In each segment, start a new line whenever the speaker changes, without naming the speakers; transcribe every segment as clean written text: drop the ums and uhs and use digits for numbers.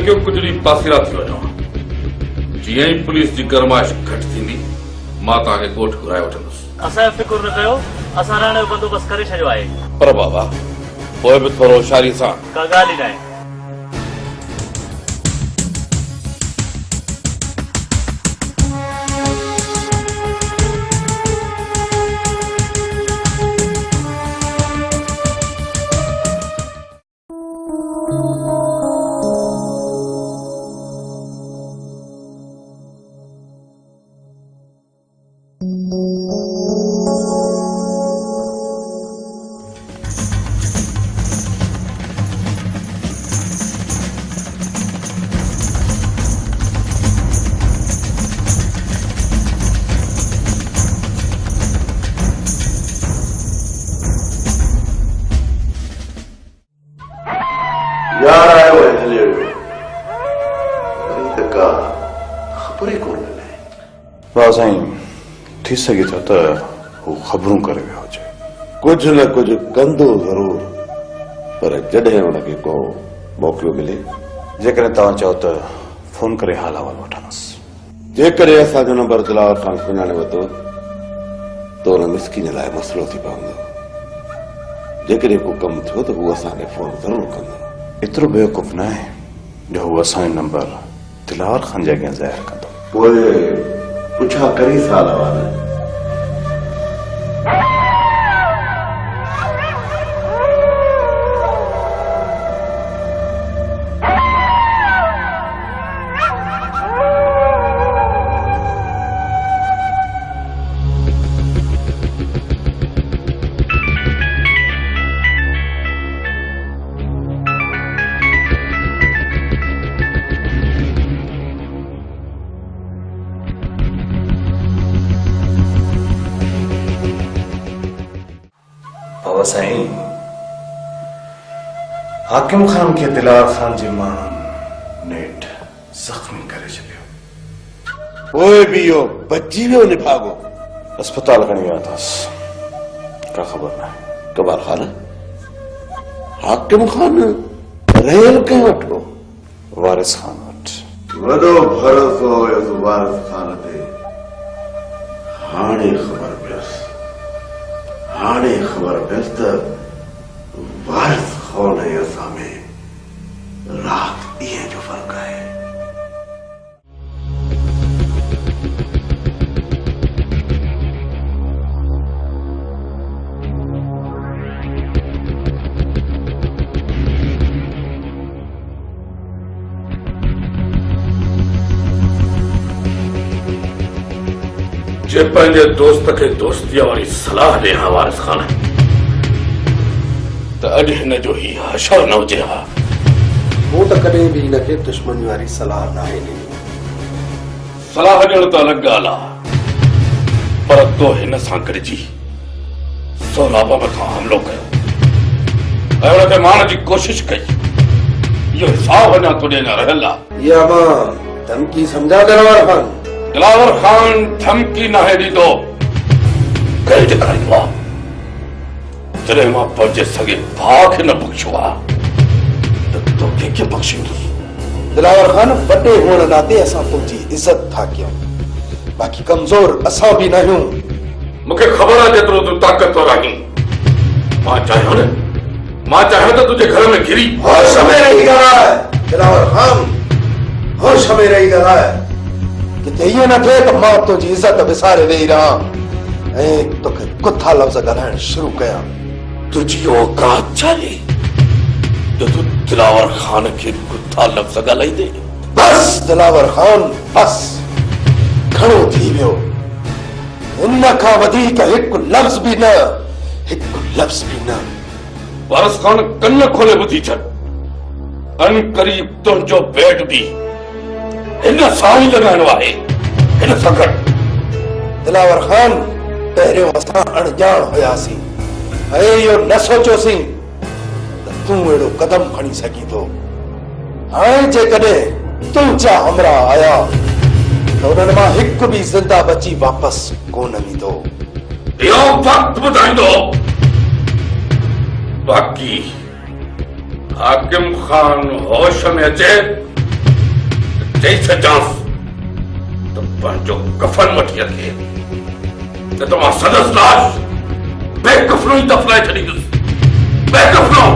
क्यों कुछ ॾींहुं पासीरा थी वञो। जीअं ई पुलिस जी गरमाइश घटि थींदी मां तव्हांखे कोर्ट घुराए वठंदुसि।
असांजो फिकुर न कयो, असां रहण जो बंदोबस्त करे छॾियो आहे।
पर बाबा पोइ बि थोरो होशियारी सां।
का ॻाल्हि ई न आहे।
साईं थी सके थो त हू ख़बरूं करे वियो हुजे।
कुछ न कुछ कंदो जरूर, पर जॾहिं हुनखे को मौक़ो मिले।
जेकॾहिं तव्हां चओ त फोन करे हाल अहवाल वठंदुसि।
जेकॾहिं असांजो नंबर दिलावर खान सुञाणे वरितो त हुन मिसकिन लाइ मसइलो थी पवंदो। जेकॾहिं को कमु थियो त हू असांखे फोन ज़रूर कंदो।
एतिरो बेवकूफ़ न आहे जो हू असांजो नंबर दिलावर खान जे अॻियां ज़ाहिर कंदो।
पोइ पुछा करी साल वाला
साईं हाकिम खान के दिलावर खान जी माण्हुनि नेठ जख्मी करे छॾियो।
पोइ बि इहो बची वियो निभागो।
अस्पताल खणी विया अथसि, का ख़बर न आहे।
कबार खान हाकिम खान रहियल कंहिं वटि हो?
वारिस खान वटि।
वॾो भरोसो हुयुसि वारिस खान ते। हाणे ख़बर पियसि त वारिस खान ऐं असां में राति ॾींहं जो फ़र्क़ु आहे।
जे पंहिंजे दोस्त खे दोस्तीअ वारी सलाह ॾे हा वारिस खान त अॼु हिन जो ही हशर न हुजे हा।
मूं त कॾहिं बि हिनखे दुश्मनी वारी सलाह न आहे ॾिनी।
सलाह ॾियण त अलॻि ॻाल्हि आहे, पर तो हिन सां गॾिजी सोराब मथां हमिलो कयो ऐं हुनखे मारण जी कोशिश कई। इहो हिसाब अञा तुंहिंजे अञा रहियल आहे।
इहा मां धमकी सम्झा दिलावर खान?
दिलावर खान धमकी न ॾींदो, कई ॾेखारींदो आहे। जॾहिं मां पंहिंजे सॻे भाउ खे न बख़्शियो आहे त तोखे कीअं बख़्शींदुसि?
दिलावर खान वॾे हुअण नाते असां तुंहिंजी इज़त था कयूं, बाक़ी कमज़ोर असां बि न आहियूं।
मूंखे ख़बर आहे जेतिरो तूं ताक़तवर आहीं। मां चाहियां त तुंहिंजे घर में घिरी।
होश में रही ॻाल्हाए दिलावर खान, होश में रही ॻाल्हाए। किथे ईअं न थिए त मां तुंहिंजी इज़त विसारे वेही रहां ऐं तोखे कुथा लफ़्ज़ ॻाल्हाइण शुरू कयां।
तुझी औकात छाहे जो तूं दिलावर खान खे कुथा लफ़्ज़ ॻाल्हाईंदे?
बस दिलावर खान, बस घणो थी वियो। हिन खां वधीक हिकु लफ़्ज़ बि न, हिकु लफ़्ज़ बि न।
वारिस खान कन खोले ॿुधी छॾ। अन करीब तुंहिंजो बेट बि हिन सां ई लॻाइणो आहे, हिन सां गॾु।
दिलावर खान पहिरियों असां अणॼाण हुयासीं ऐं इहो न सोचियोसीं त तूं अहिड़ो कदम खणी सघीं थो। हाणे जेकॾहिं तुंहिंजा हमरा आया त उन्हनि मां हिकु बि ज़िंदा बची वापसि कोन ईंदो।
इहो वक़्तु ॿुधाईंदो। बाक़ी हाकिम खान होश में अचे जैसे चांस तो पंहिंजो कफन वठी रखे न तो मां सदस लाश बेकफनो ही दफनाए छॾींदुसि बेकफनो।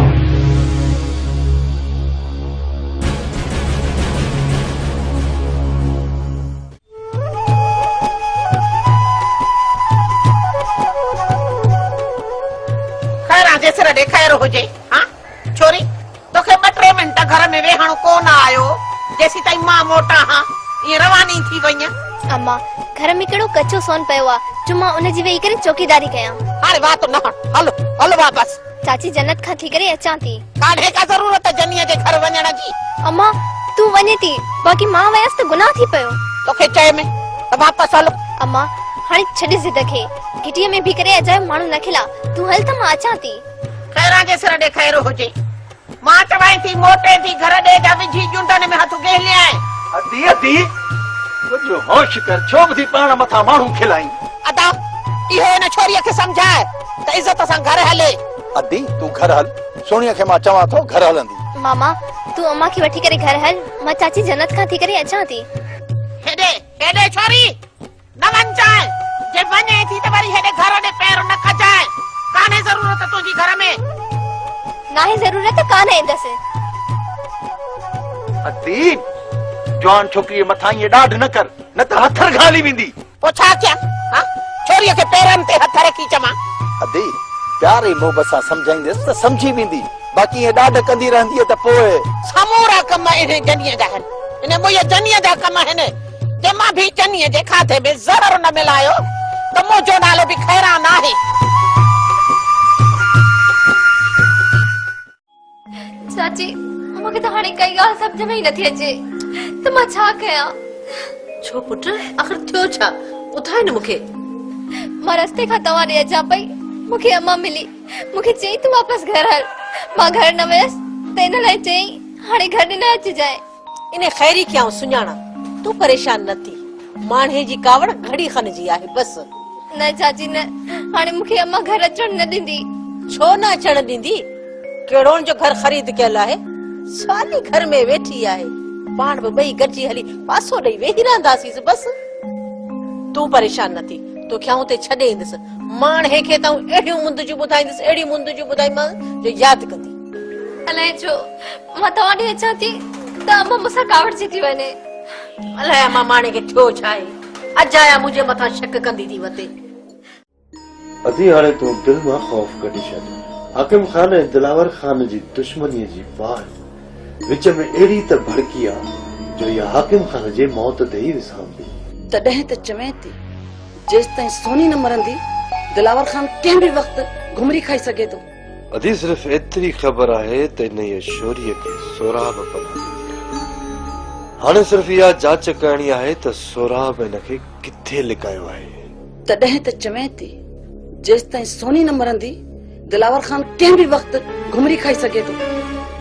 जेसर ॾेखार हुजे हाँ छोरी तोखे 2-3 मिंट घर में वेहण कोन आयो जेसी ताईं मां मोटा हाँ ये रवानी थी वई।
अम्मा घर में केड़ो कच्चो सोन पयो आ जो मां उन जी वेही करे चौकीदारी कया।
हाणे बात न हल हल वापस।
चाची जन्नत खां थी करे अचां थी।
काढे का जरूरत जनिया जे घर वञण जी।
अम्मा तू वने थी बाकी मां वयस त गुनाह थी पयो।
तोखे चए में त वापस हल।
अम्मा हाणे छॾ जिद खे घिटीअ में भी करे अजायो माण्हू न खिला तू हल त मां अचां थी।
खैरा जे सिर ॾेखारो हुजे मां चवाई थी मोटे थी घर ॾे जा विझी जुंडन में हथ गेलिया
अदी अदी कुझु होश कर छो बि पाण मथा माण्हू खिलाई।
अदा इहो इन छोरीअ खे समझाए त इज्जत सां घर हले।
अदी तू घर हल सोनिया खे मां चवां थो घर हलंदी।
मामा तू अम्मा खे वठी करे घर हल मां चाची जन्नत खां थी करे अचां थी।
हेडे हेडे छोरी न वञ जाए जे वञे थी त वरी हेडे घर ॾे पैर न खजाए काने जरूरत तुझी घर में
नाहे जरूरत कान ईंदसि।
अदी जवान छोकरी मथा ये डाढ न कर न त हथर घाली वेंदी।
पो छा कया हां छोरीअ खे पेरन ते हथ रखी चमा।
अदी प्यारे मोहब्बत सां समझाईंदस त समझी वेंदी बाकी ये डाढ कंदी रहंदी त पोए
समूरा कम इने जनिया जा आहिनि इने मुया जनिया जा कम आहिनि जे मां भी जनिया जे खाते में ज़रर न मिलायो त मुंहिंजो नालो भी खैरा न आहे।
चाची मूंखे त हाणे काई ॻाल्हि सम्झ में ई नथी अचे त मां छा कयां।
छो पुट आखिर थियो छा ॿुधाए न मूंखे।
मां रस्ते खां तव्हां ॾे अचां पई मूंखे अम्मा मिली मूंखे चई तूं वापसि घर हल। मां घर न वयसि त इन लाइ चई हाणे घर न अचिजांइ।
इने खैरी कयां सुञाणा तू परेशान न थी माण्हे जी कावड़ घड़ी खनजी आहे बस।
न चाची न हाणे मूंखे अम्मा घर अचण न ॾींदी।
छो न अचण ॾींदी केड़ोन जो घर ख़रीद कयल आहे साली घर में वेठी आहे पाण बि ॿई गॾिजी हली पासो ॾेई वेही रहंदासीं बस। तू परेशान न थी तोखे आऊं ते छॾे ईंदसि माण्हे खे त अहिड़ियूं मुंद जूं ॿुधाईंदसि अहिड़ियूं मुंद जूं ॿुधाईमांसि जो यादि कंदी।
अलाए छो मां तव्हां ॾे अचां थी त अम्मा मूंसां कावड़जी थी वञे।
अलाए अम्मा माणे खे थियो छा आहे अॼु आया मुंहिंजे मथां शक कंदी थी वते।
अदी हाणे तूं दिल मां ख़ौफ़ कढी छॾ। हाकिम खान ऐं दिलावर खान जी दुश्मनीअ जी बाहि विच में अहिड़ी त भड़की आहे जो इहा हाकिम खान जे मौत ते ई विसामंदी।
तॾहिं त चवे थी जेसि ताईं सोनी न मरंदी दिलावर खान कंहिं बि वक़्तु घुमरी खाई सघे थो।
अदी सिर्फ़ एतिरी ख़बर आहे त इन इहा शोरीअ खे सोराब पनाह हाणे सिर्फ़ इहा जांच करणी आहे त सोराब हिन खे किथे लिकायो आहे।
तॾहिं त चवे थी जेसि ताईं सोनी न मरंदी दिलावर खान कंहिं बि वक़्तु घुमरी खाई सघे थो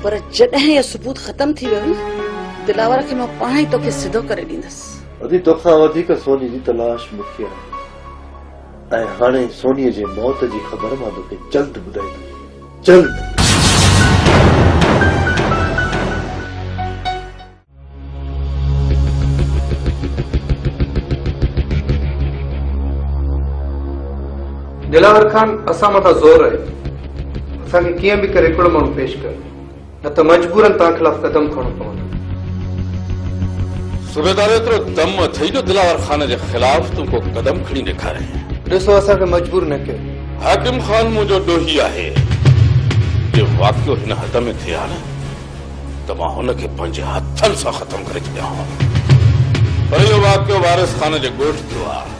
पर जॾहिं इहो सबूत ख़तम थी वियो न दिलावर खे मां पाण ई तोखे सिधो करे ॾींदसि।
अदी तोखां वधीक सोनी जी तलाश मूंखे आहे ऐं हाणे सोनीअ जे मौत जी ख़बर मां तोखे जल्द ॿुधाईंदुसि जल्द।
दिलावर खान असां मथां ज़ोर आहे असांखे कीअं बि करे हिकिड़ो माण्हू पेश कर न त मजबूरन तव्हां खिलाफ़ कदम खणणो पवंदो।
सूबेदार एतिरो दम अथई जो दिलावर खान जे ख़िलाफ़ तूं को कदम खणी ॾेखारे।
ॾिसो असांखे मजबूर न कयो।
हाकिम खान मुंहिंजो ॾोही आहे जे वाक़ियो हिन हद में थिए हा न त मां हुनखे पंहिंजे हथनि सां ख़तम करे छॾियां पर इहो वाक़ियो वारिस खान जे ॻोठ थियो आहे।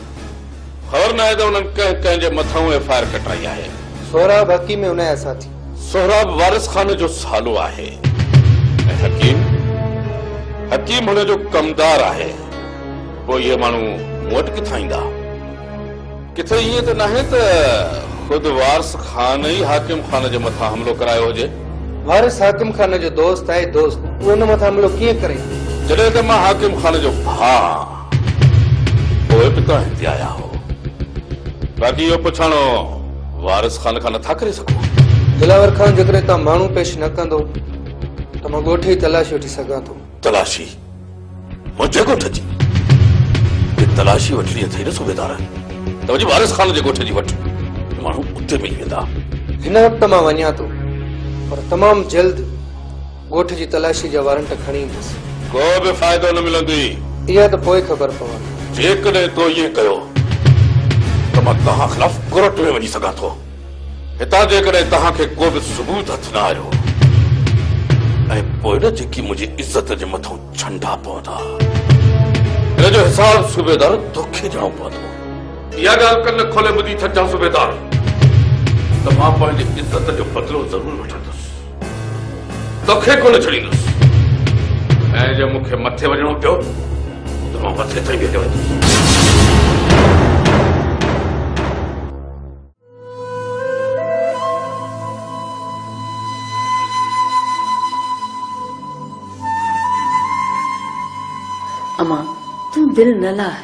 ख़बर न आहे त उन्हनि कंहिंजे मथां एफआईआर कटाई आहे।
सोहराब हकीम में उनजा साथी।
सोहराब वारिस खान जो सालो आहे ऐं हकीम हुन जो कमदार आहे। पोइ इहे माण्हू मूं वटि किथां ईंदा? किथे ईअं त नाहे त ख़ुदि वारिस खान ई हाकिम खान जे मथां हमिलो करायो हुजे।
वारिस हाकिम खान जो दोस्त आहे दोस्त उहो हुन मथां हमिलो कीअं करे?
जॾहिं त मां हाकिम खान जो भाउ पोइ बि तव्हां हिते आया हो। बाक़ी इहो पुछणो वारिस खान खां नथा करे सघो।
दिलावर खान जेकॾहिं तव्हां माण्हू पेश न कंदो त मां ॻोठ जी तलाशी वठी सघां थो।
तलाशी मुझे गोठ जी तलाशी वठणी अथई न सूबेदार त वञी वारिस खान जे गोठ जी वठ माण्हू उते मिली वेंदा।
हिन वक़्तु मां वञा थो पर तमामु जल्द ॻोठ जी तलाशी जा वारंट खणी ईंदुसि।
को बि फ़ाइदो न मिलंदी।
इहा त पोइ ख़बर पवंदी।
जेकॾहिं तो ईअं कयो त मां तव्हां ख़िलाफ़ कोर्ट में वञी सघां थो। हितां जेकॾहिं तव्हांखे को बि सबूत हथ न आयो ऐं पोइ न जेकी मुंहिंजी इज़त जे मथां झंडा पवंदा हिन जो हिसाब सूबेदार तोखे ॾियणो पवंदो। इहा ॻाल्हि कन खोले ॿुधी थचा सूबेदार त मां पंहिंजी इज़त जो बदिलो ज़रूरु वठंदुसि तोखे कोन छॾींदुसि ऐं जे मूंखे मथे वञणो पियो त मां मथे ताईं वेंदो वेंदुसि।
अमा तू दिल न लाह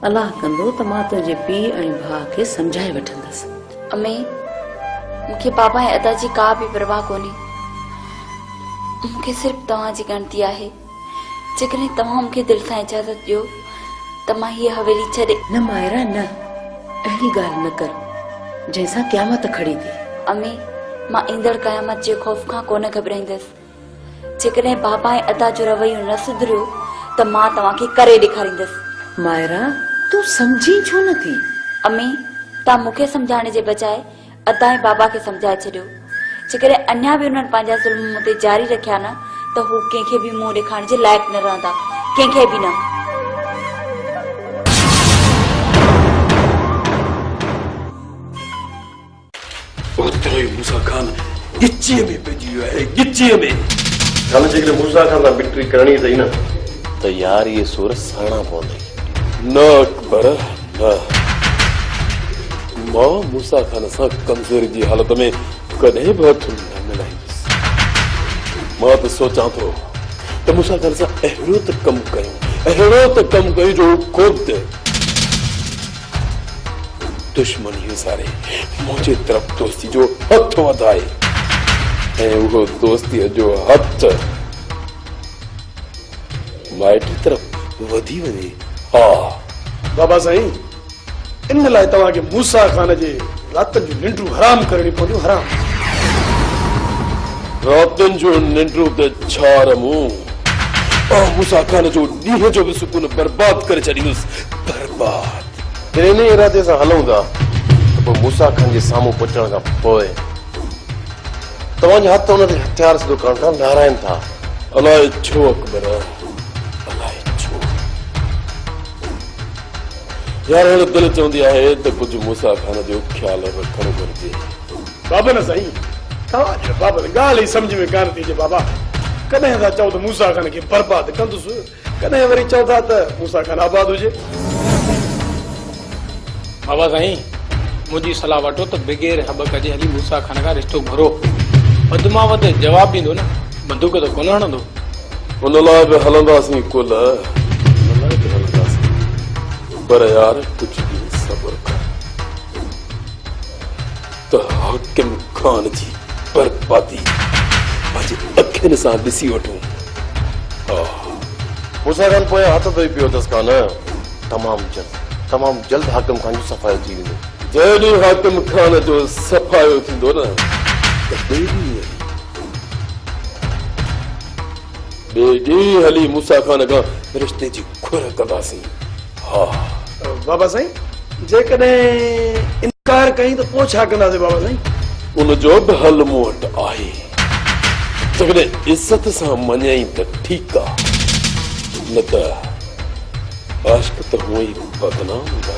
अल्लाह कंदो त मां तुंहिंजे पीउ ऐं भाउ खे समझाए वठंदसि।
अम्मी मूंखे पापा ऐं अदा जी का बि परवाह कोन्हे। मूंखे सिर्फ़ तव्हां जी ॻणती आहे। जेकॾहिं तव्हां मूंखे दिलि सां इजाज़त ॾियो त मां हीअ हवेली छॾे।
न मायरा न अहिड़ी ॻाल्हि न कर जंहिंसां क़यामत खड़ी थी।
अम्मी मां ईंदड़ क़यामत जे ख़ौफ़ खां कोन घबराईंदसि। जेकॾहिं पापा ऐं अदा जो रवैयो न सुधरियो त मां तव्हांखे करे ॾेखारींदसि।
मायरा तू समझी छो न थी?
अम्मी तव्हां मूंखे सम्झाइण जे बजाए अदा ऐं बाबा खे सम्झाए छॾियो। जेकॾहिं अञा बि उन्हनि पंहिंजा ज़ुल्म मूं ते जारी रखिया न त हू कंहिंखे बि मुंहुं ॾेखारण जे लाइक़ु न रहंदा, कंहिंखे बि न।
मूसा खान गिचीअ में पइजी वियो आहे, गिचीअ में।
हाणे जेकॾहिं मूसा खान सां बिक्री करणी अथई न त यार इहे सूर सहणा पवंदई।
न अकबर न, मां मूसा खान सां कमज़ोरी जी हालत में कॾहिं बि हथ न मिलाईंदुसि। मां त सोचां थो त मूसा खान सां अहिड़ो त कमु कयूं जो ख़ुदि दुश्मनी सारे मुंहिंजे तरफ़ दोस्ती जो हथ वधाए ऐं उहो दोस्तीअ जो हथ माइट तरफ़ वधी वञे।
हा बाबा साईं, इन लाइ तव्हांखे मूसा खान जे रातनि जूं निंड्रूं हराम करणी पवंदियूं। हराम
रातनि जो निंड्रूं त छा रमूं, मूसा खान जो ॾींहं जो बि सुकून बर्बाद करे छॾींदुसि। बर्बाद
इन इरादे सां हलूं था त पोइ मूसा खान जे साम्हूं पहुचण खां पोइ तव्हांजा हथ हुन ते हथियार सिधो करण खां नारायण था।
अलाए छो अकबर, अलाए छो यार हाणे दिलि चवंदी आहे त कुझु मूसा खान जो ख़्यालु रखणु घुरिजे।
बाबा न साईं, तव्हांजे बाबा ॻाल्हि ई सम्झ में कान थी अचे। बाबा कॾहिं था चओ त मूसा खान खे बर्बाद कंदुसि, कॾहिं वरी चओ था त मूसा खान आबाद हुजे।
बाबा साईं मुंहिंजी सलाह वठो त बग़ैर हबक जे हली मूसा खान खां रिश्तो भरो। वधि मां वधि जवाब ॾींदो न, बंदूक त कोन हणंदो।
उन लाइ बि हलंदासीं कुल, पर यार कुझु ॾींहं सब्र कर त हाकिम खान जी बर्बादी पंहिंजे अखियुनि सां ॾिसी वठूं।
मूसा खान पोइ हथ धोई पियो अथसि कान। तमामु जल्द हाकिम खान जो सफ़ायो थी वेंदो।
जॾहिं हाकिम खान जो सफ़ायो थींदो न त ॿिए ॾींहुं हली मूसा खान खां रिश्ते जी खुर कंदासीं। हा
बाबा साईं, जेकॾहिं इनकार कई त पोइ छा कंदासीं बाबा साईं?
उनजो बि हल मूं वटि आहे। जेकॾहिं इज़त सां मञई त ठीकु आहे, न त आशिक़ त हूअं ई बदनाम हूंदा।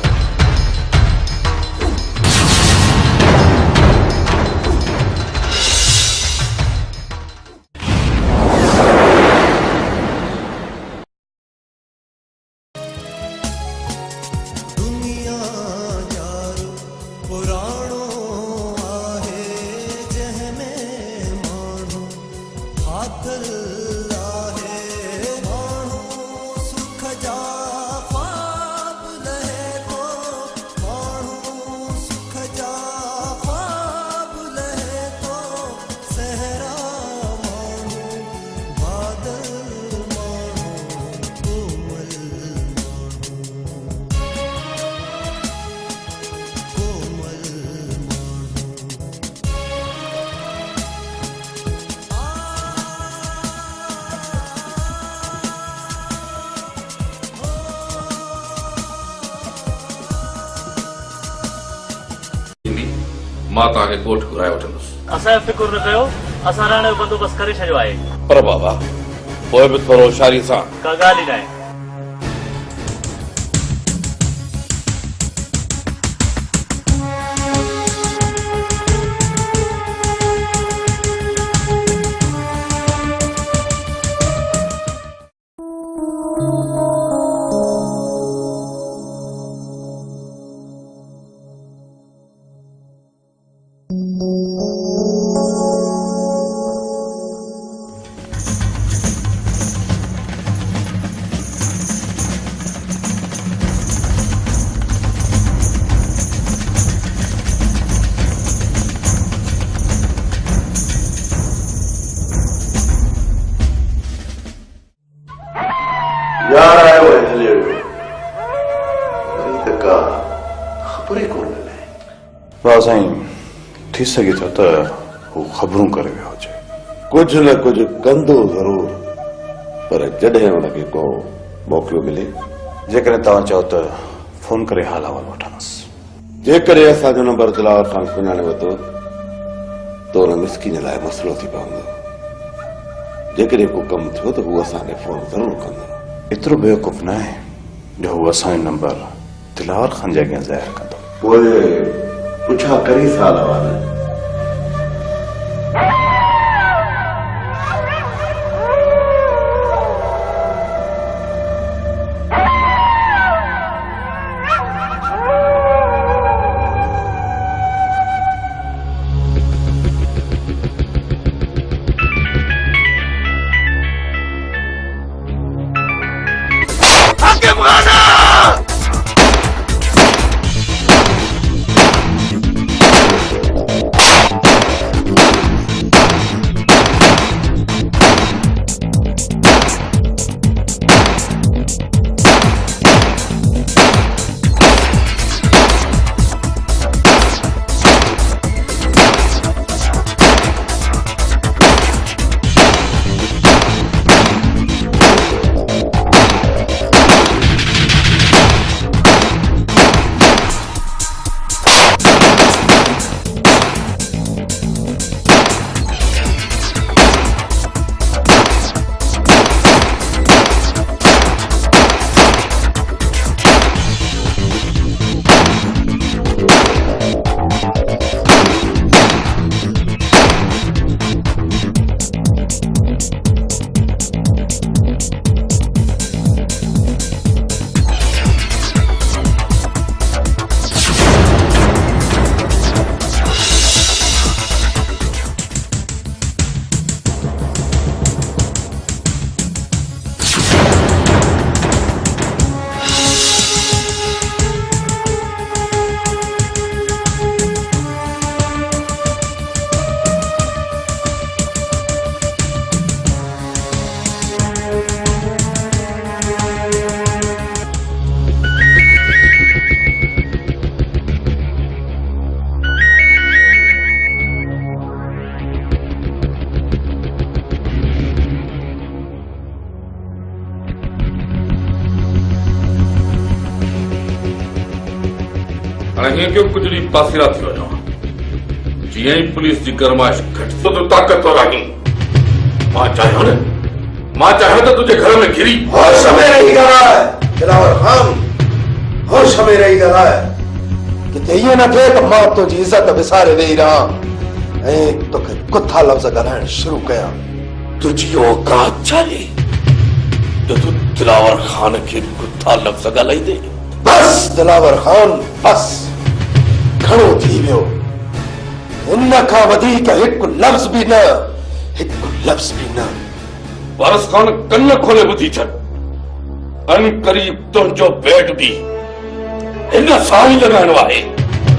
माण्हू सुख जा ख्वाब लहे तो
मां तव्हांखे कोर्ट घुराए वठंदुसि।
असांजो फिकुर न कयो, असां हाणे बंदोबस्त करे छॾियो आहे।
पर बाबा पोइ बि थोरो होशियारी सां।
का ॻाल्हि ई न आहे।
यार आयो है हले वरी तक खबर ही कोन मिले।
वाह साईं थी सके थो त हू ख़बरूं करे वियो हुजे।
कुछ न कुछ कंदो जरूर, पर जॾहिं हुनखे को मोकिलियो मिले।
जेकॾहिं तव्हां चओ त फोन करे हाल अहवाल वठंदुसि।
जेकॾहिं असांजो नंबर दिलावर खान सुञाणे वरितो त हुन मिसकिन लाइ मसइलो थी पवंदो। जेकॾहिं को कमु थियो त हू असांखे फोन ज़रूर कंदो।
एतिरो बेवकूफ़ न आहे जो हू असांजो नंबर दिलावर खान जे अॻियां ज़ाहिर कंदो।
पोइ पुछा करी हाल अहवाल।
कुछ ॾींहुं पासीरा थी वञो। जीअं ई पुलिस जी गरमाइश घटिजो त ताक़तवर आहीं। मां चाहियां त तुंहिंजे घर में घिरी
होश में रही ॻाल्हाए दिलावर खान, होश में रही ॻाल्हाए। किथे ईअं न थिए त मां तुंहिंजी इज़त विसारे वेही रहां ऐं तोखे कुथा लफ़्ज़ ॻाल्हाइण शुरू कयां।
तुंहिंजी औकात छा आहे जो तूं दिलावर खान खे कुथा लफ़्ज़ ॻाल्हाईंदे?
बस दिलावर खान, बस घणो थी वियो। इन खां वधीक हिकु लफ़्ज़ बि न, हिकु लफ़्ज़ बि न।
वारस खान कन खोले ॿुधी छॾ। अन करीब तुंहिंजो बेड बि हिन सां ई लॻाइणो आहे।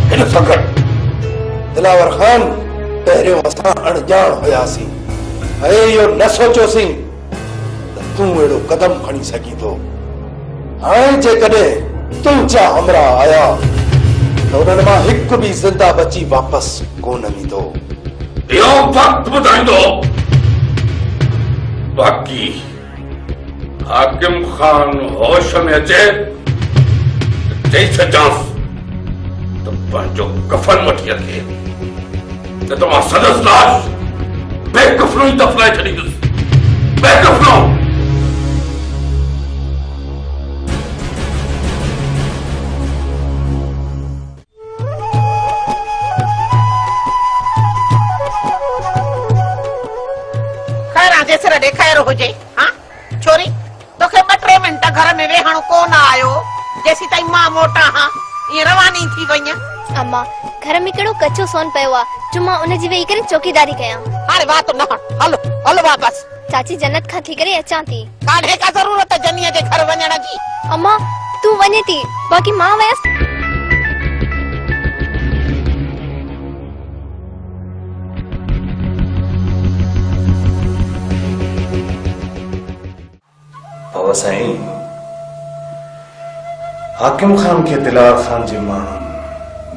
हिन सां गॾु
दिलावर खान, पहिरियों असां अणॼाण हुयासीं ऐं इहो न सोचियोसीं त तूं अहिड़ो कदम खणी सघीं थो। हाणे जेकॾहिं तुंहिंजा हमरा आया त उन्हनि मां हिकु बि ज़िंदा बची वापसि कोन ईंदो।
इहो वक़्तु ॿुधाईंदो। बाक़ी हाकिम खान होश में अचे चई छॾियांसि त पंहिंजो कफन वठी रखे त तव्हां सदस लाश बेकफनो ई दफ़नाए छॾींदुसि। बेकफनो।
खैर जे सिर ॾे खैर हुजे। हाँ छोरी तोखे 2-3 मिंट घर में वेहण कोन आयो जेसी ताईं मां मोटा हाँ ये रवानी थी वई।
अम्मा घर में कड़ो कच्चो सोन पयो आ जो मां उन जी वेही करे चौकीदारी कयां।
अरे वाह तो न हलो हलो वापस।
चाची जन्नत खां थी करे अचां थी।
काहे का जरूरत है जन्नीअ जे घर वञण जी।
अम्मा तू वञे थी बाकी मां वयस।
बाबा साईं हाकिम खान के दिलार खान जी माण्हुनि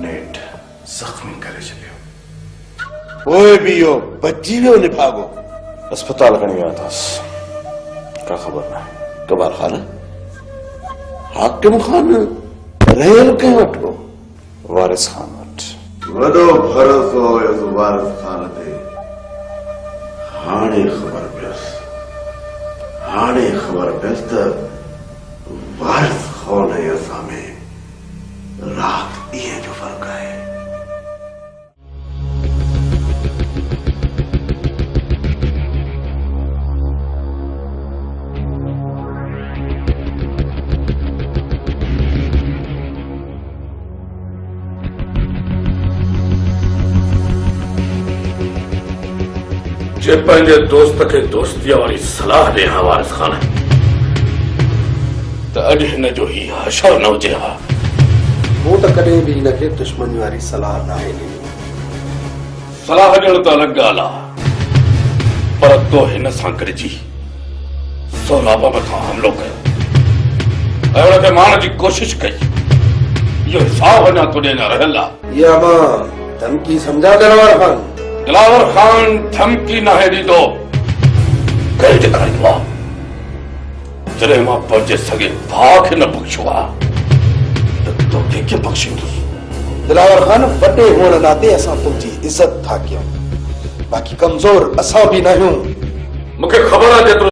नेठ जख्मी करे छॾियो।
पोइ बि इहो बची वियो निभागो।
अस्पताल खणी विया अथसि का ख़बर न आहे।
कबार खान हाकिम खान रहियल कंहिं वटि हो?
वारिस खान वटि।
वॾो भरोसो हुयुसि वारिस खान ते। हाणे ख़बर पियसि त वारिस खान ऐं असां में राति ॾींहं जो फ़र्क़ु आहे।
जे पंहिंजे दोस्त खे दोस्तीअ वारी सलाह ॾे हा वारिस खान त अॼु हिन जो ही हशर न हुजे हा।
मूं त कॾहिं बि हिनखे दुश्मनी वारी सलाह न आहे ॾिनी।
सलाह ॾियण त अलॻि ॻाल्हि आहे पर तो हिन सां गॾिजी सौराबा मथां हमिलो कयो ऐं हुनखे मारण जी कोशिश कई। इहो हिसाब अञा तुंहिंजे अञा रहियल आहे।
इहा मां धमकी सम्झा दिलावर खान।
दिलावर खान धमकी न ॾींदो कई ॾेखारींदो आहे। जॾहिं मां पंहिंजे सॻे भाउ खे न बख़्शियो आहे त तोखे कीअं बख़्शींदुसि।
दिलावर खान वॾे हुअण नाते असां तुंहिंजी इज़त था कयूं बाक़ी कमज़ोर असां बि न आहियूं।
मूंखे ख़बर आहे जेतिरो